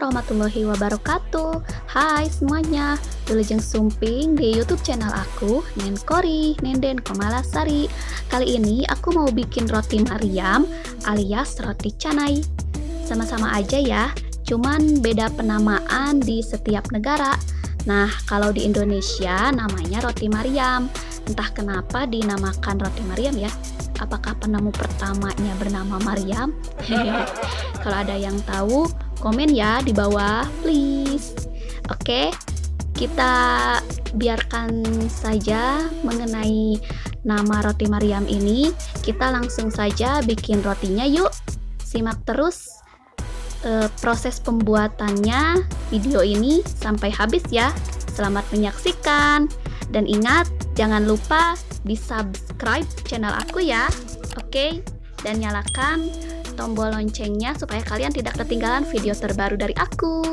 warahmatullahi wabarakatuh. Hai semuanya, wilujeng sumping di YouTube channel aku, Nen Kori, Nenden Komalasari. Kali ini aku mau bikin roti Maryam alias roti canai. Sama-sama aja ya, cuman beda penamaan di setiap negara. Nah, kalau di Indonesia namanya roti Maryam. Entah kenapa dinamakan roti Maryam ya. Apakah penemu pertamanya bernama Maryam? Kalau ada yang tahu, komen ya di bawah, please. Oke, kita biarkan saja mengenai nama roti Maryam ini. Kita langsung saja bikin rotinya yuk. Simak terus proses pembuatannya video ini sampai habis ya. Selamat menyaksikan. Dan ingat, jangan lupa di subscribe channel aku ya. Oke, dan nyalakan tombol loncengnya supaya kalian tidak ketinggalan video terbaru dari aku.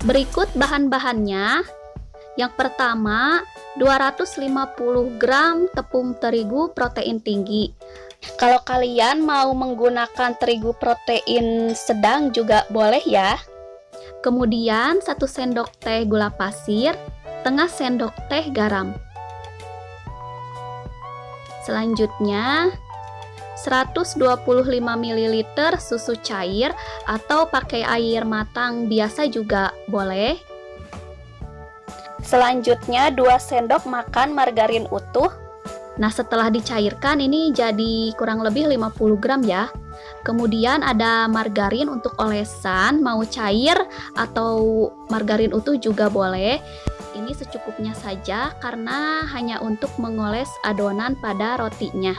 Berikut bahan-bahannya. Yang pertama, 250 gram tepung terigu protein tinggi. Kalau kalian mau menggunakan terigu protein sedang juga boleh ya. Kemudian 1 sendok teh gula pasir, setengah sendok teh garam. Selanjutnya 125 ml susu cair atau pakai air matang biasa juga boleh. Selanjutnya 2 sendok makan margarin utuh. Nah, setelah dicairkan ini jadi kurang lebih 50 gram ya. Kemudian ada margarin untuk olesan, mau cair atau margarin utuh juga boleh. Ini secukupnya saja karena hanya untuk mengoles adonan pada rotinya.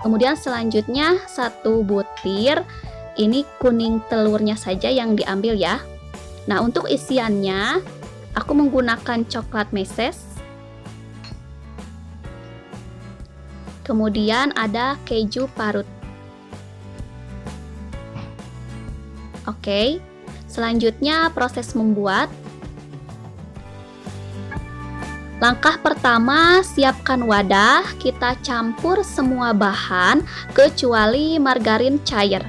Kemudian selanjutnya 1 butir, ini kuning telurnya saja yang diambil ya. Nah, untuk isiannya aku menggunakan coklat meses. Kemudian ada keju parut. Oke, selanjutnya proses membuat. Langkah pertama, siapkan wadah, kita campur semua bahan kecuali margarin cair.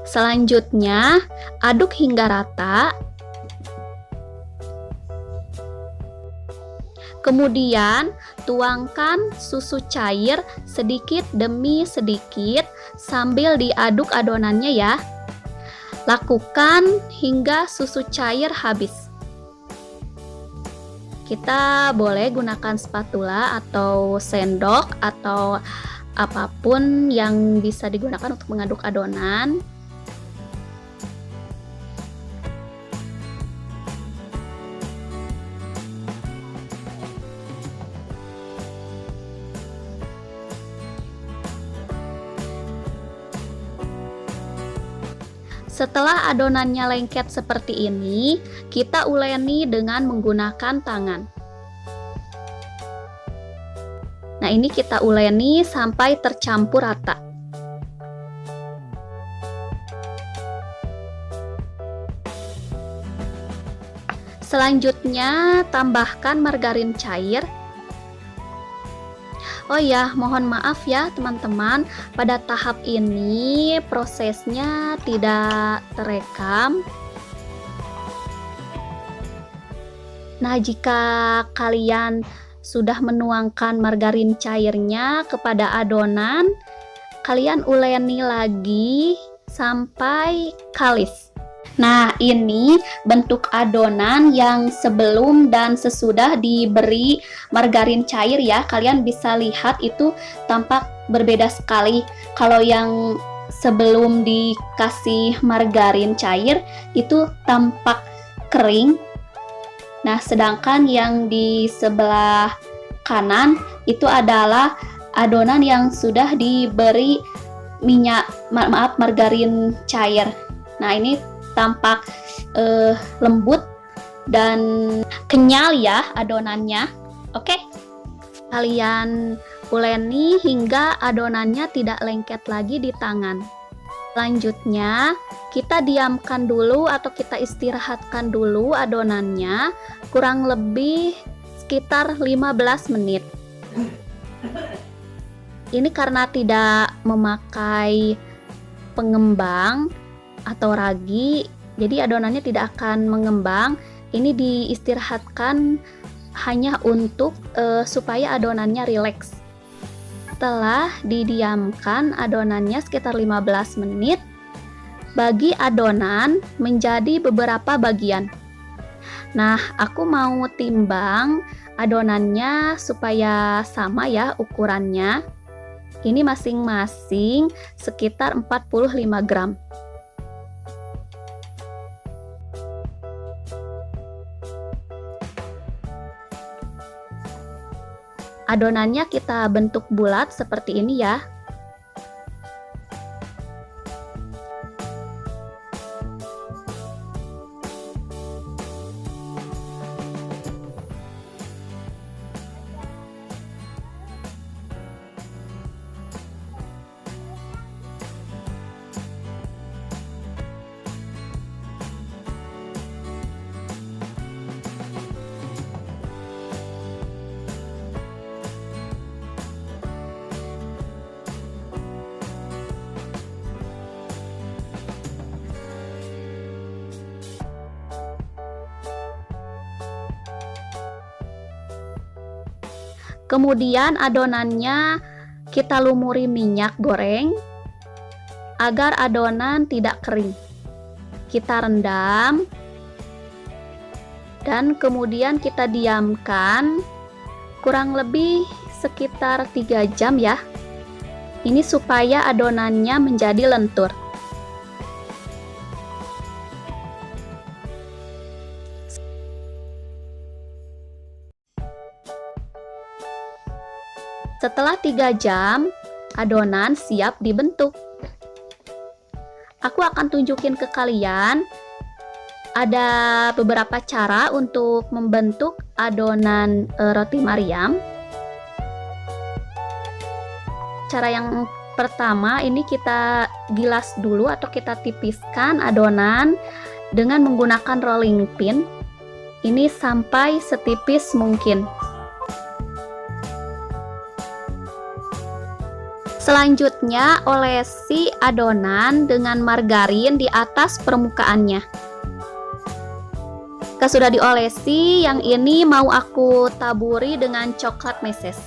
Selanjutnya, aduk hingga rata. Kemudian, tuangkan susu cair sedikit demi sedikit sambil diaduk adonannya ya. Lakukan hingga susu cair habis. Kita boleh gunakan spatula atau sendok atau apapun yang bisa digunakan untuk mengaduk adonan. Setelah adonannya lengket seperti ini, kita uleni dengan menggunakan tangan. Nah, ini kita uleni sampai tercampur rata. Selanjutnya, tambahkan margarin cair. Oh ya, mohon maaf ya teman-teman, pada tahap ini prosesnya tidak terekam. Nah, jika kalian sudah menuangkan margarin cairnya kepada adonan, kalian uleni lagi sampai kalis. Nah, ini bentuk adonan yang sebelum dan sesudah diberi margarin cair ya. Kalian bisa lihat itu tampak berbeda sekali. Kalau yang sebelum dikasih margarin cair itu tampak kering. Nah, sedangkan yang di sebelah kanan itu adalah adonan yang sudah diberi margarin cair. Nah, ini tampak lembut dan kenyal ya adonannya. Oke, kalian uleni hingga adonannya tidak lengket lagi di tangan. Selanjutnya, kita diamkan dulu atau kita istirahatkan dulu adonannya kurang lebih sekitar 15 menit. Ini karena tidak memakai pengembang atau ragi, jadi adonannya tidak akan mengembang. Ini diistirahatkan hanya untuk supaya adonannya rileks. Setelah didiamkan adonannya sekitar 15 menit, bagi adonan menjadi beberapa bagian. Nah, aku mau timbang adonannya supaya sama ya ukurannya. Ini masing-masing sekitar 45 gram. Adonannya kita bentuk bulat seperti ini ya. Kemudian adonannya kita lumuri minyak goreng agar adonan tidak kering. Kita rendam dan kemudian kita diamkan kurang lebih sekitar 3 jam ya. Ini supaya adonannya menjadi lentur. Setelah 3 jam, adonan siap dibentuk. Aku akan tunjukin ke kalian ada beberapa cara untuk membentuk adonan roti Maryam. Cara yang pertama ini kita gilas dulu atau kita tipiskan adonan dengan menggunakan rolling pin. Ini sampai setipis mungkin. Selanjutnya, olesi adonan dengan margarin di atas permukaannya. Jika sudah diolesi, yang ini mau aku taburi dengan coklat meses.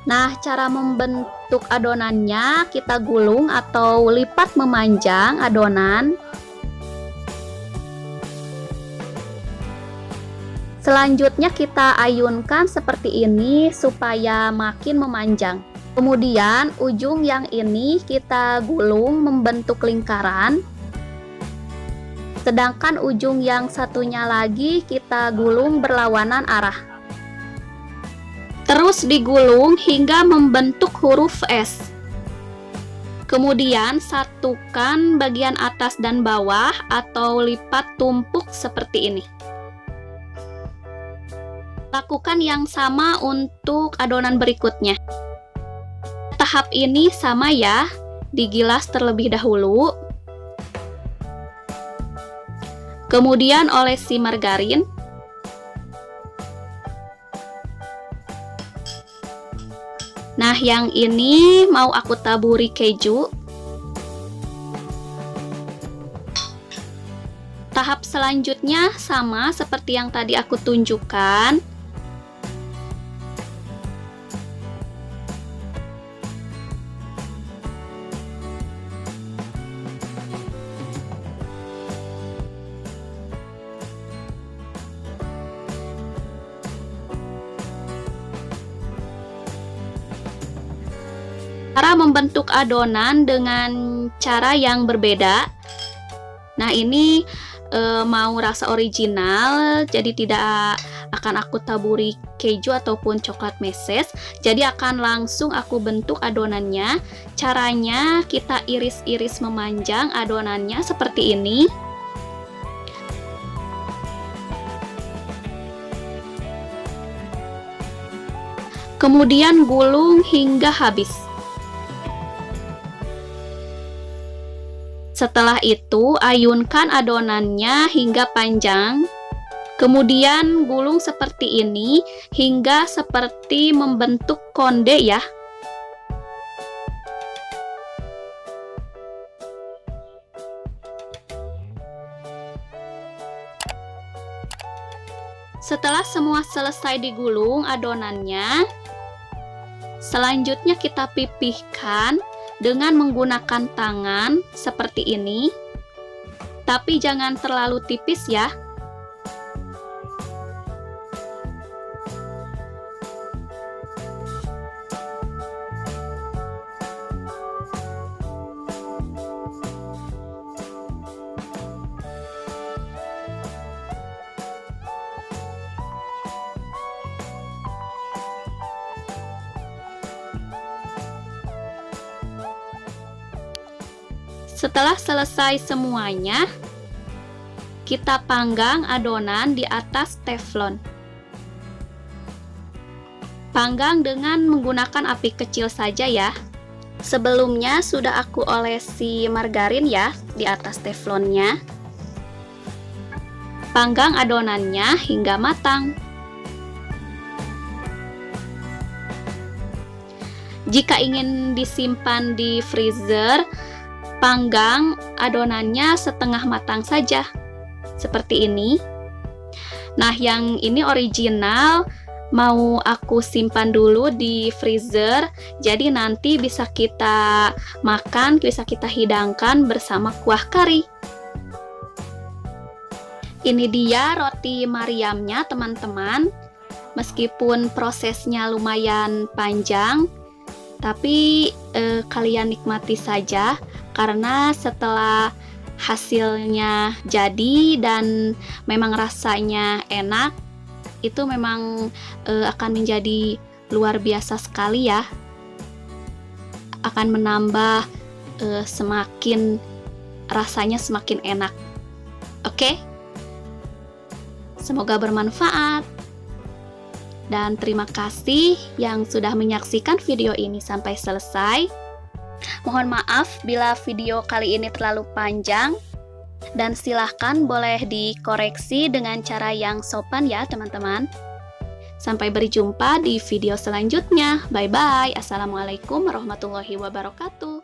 Nah, cara membentuk adonannya, kita gulung atau lipat memanjang adonan. Selanjutnya kita ayunkan seperti ini supaya makin memanjang. Kemudian ujung yang ini kita gulung membentuk lingkaran. Sedangkan ujung yang satunya lagi kita gulung berlawanan arah. Terus digulung hingga membentuk huruf S. Kemudian satukan bagian atas dan bawah atau lipat tumpuk seperti ini. Lakukan yang sama untuk adonan berikutnya. Tahap ini sama ya, digilas terlebih dahulu. Kemudian olesi margarin. Nah, yang ini mau aku taburi keju. Tahap selanjutnya sama seperti yang tadi aku tunjukkan. Cara membentuk adonan dengan cara yang berbeda. Nah, ini mau rasa original, jadi tidak akan aku taburi keju ataupun coklat meses. Jadi akan langsung aku bentuk adonannya. Caranya kita iris-iris memanjang adonannya seperti ini. Kemudian gulung hingga habis. Setelah itu, ayunkan adonannya hingga panjang. Kemudian gulung seperti ini hingga seperti membentuk konde ya. Setelah semua selesai digulung adonannya, selanjutnya kita pipihkan dengan menggunakan tangan seperti ini. Tapi jangan terlalu tipis ya. Setelah selesai semuanya, kita panggang adonan di atas teflon. Panggang dengan menggunakan api kecil saja ya. Sebelumnya sudah aku olesi margarin ya di atas teflonnya. Panggang adonannya hingga matang. Jika ingin disimpan di freezer, panggang adonannya setengah matang saja, seperti ini. Nah, yang ini original mau aku simpan dulu di freezer, jadi nanti bisa kita makan, bisa kita hidangkan bersama kuah kari. Ini dia roti Maryamnya teman-teman. Meskipun prosesnya lumayan panjang, tapi kalian nikmati saja, karena setelah hasilnya jadi dan memang rasanya enak, itu memang akan menjadi luar biasa sekali ya. Akan menambah semakin rasanya semakin enak. Oke? Semoga bermanfaat. Dan terima kasih yang sudah menyaksikan video ini sampai selesai. Mohon maaf bila video kali ini terlalu panjang, dan silahkan boleh dikoreksi dengan cara yang sopan ya teman-teman. Sampai berjumpa di video selanjutnya. Bye bye. Assalamualaikum warahmatullahi wabarakatuh.